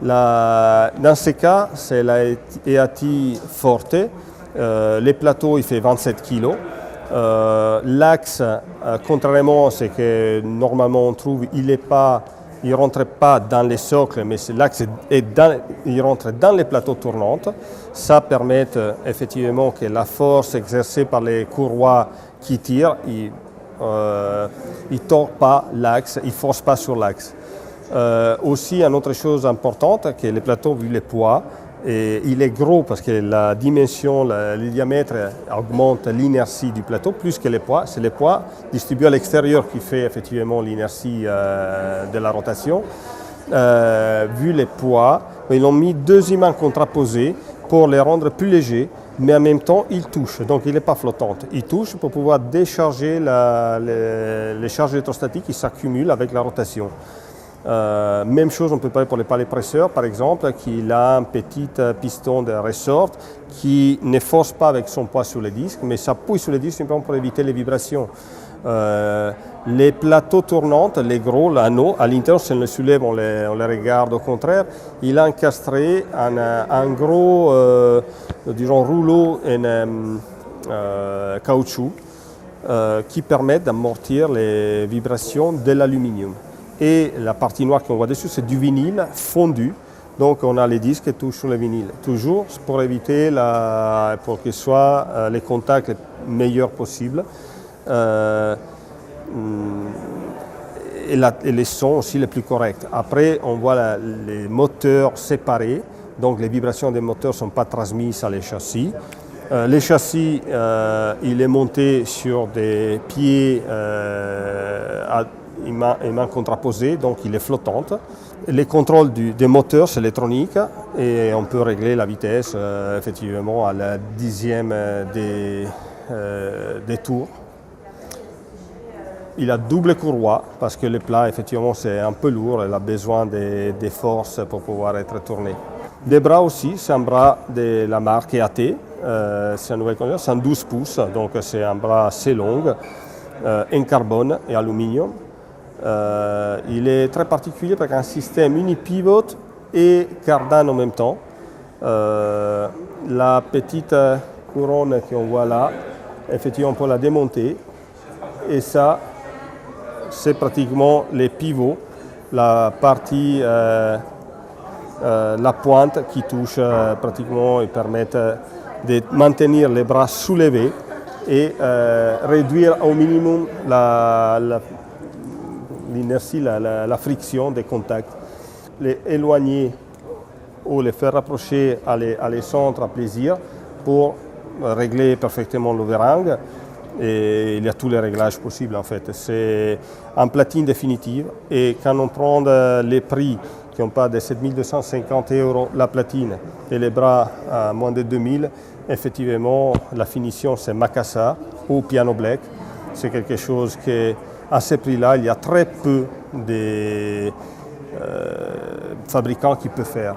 Dans ces cas, c'est la EAT Forte. Les plateaux, il fait 27 kg. L'axe, contrairement à ce que normalement on trouve, il ne rentre pas dans les socles, mais l'axe il rentre dans les plateaux tournants. Ça permet effectivement que la force exercée par les courroies qui tirent, il ne tord pas l'axe, il ne force pas sur l'axe. Aussi, une autre chose importante, que les plateaux, vu les poids, et il est gros parce que la dimension, le diamètre augmente l'inertie du plateau plus que les poids. C'est les poids distribués à l'extérieur qui fait effectivement l'inertie de la rotation. Vu les poids, ils ont mis deux imants contraposés pour les rendre plus légers, mais en même temps, il touche. Donc, il n'est pas flottant. Il touche pour pouvoir décharger les charges électrostatiques qui s'accumulent avec la rotation. Même chose, on peut parler pour les palets presseurs, par exemple, qui a un petit piston de ressort qui ne force pas avec son poids sur les disques, mais ça pousse sur les disques simplement pour éviter les vibrations. Les plateaux tournants, les gros, l'anneau, à l'intérieur, si on les soulève, on les regarde au contraire, il a encastré un gros disons, rouleau en caoutchouc qui permet d'amortir les vibrations de l'aluminium. Et la partie noire qu'on voit dessus, c'est du vinyle fondu. Donc on a les disques qui touchent sur le vinyle. Toujours pour éviter, pour que soient les contacts les meilleurs possibles. Et les sons aussi les plus corrects. Après, on voit les moteurs séparés. Donc les vibrations des moteurs ne sont pas transmises à les châssis. Les châssis, il est monté sur des pieds main contraposée, donc il est flottante. Les contrôles des moteurs, c'est électronique et on peut régler la vitesse effectivement à la dixième des tours. Il a double courroie parce que le plat, effectivement, c'est un peu lourd, il a besoin des forces pour pouvoir être tourné. Des bras aussi, c'est un bras de la marque EAT, c'est un nouvel conducteur, c'est un 12 pouces, donc c'est un bras assez long, en carbone et aluminium. Il est très particulier parce qu'un système unipivot et cardan en même temps. La petite couronne qu'on voit là, effectivement on peut la démonter et ça c'est pratiquement les pivots, la partie, la pointe qui touche pratiquement et permettent de maintenir les bras soulevés et réduire au minimum l'inertie, la friction des contacts. Les éloigner ou les faire rapprocher à les centres à plaisir pour régler parfaitement l'overhang. Et il y a tous les réglages possibles en fait. C'est en platine définitive et quand on prend les prix qui n'ont pas de 7 250 € la platine et les bras à moins de 2000, effectivement la finition c'est Macassar ou Piano Black. C'est quelque chose qui, à ce prix-là, il y a très peu de fabricants qui peuvent faire.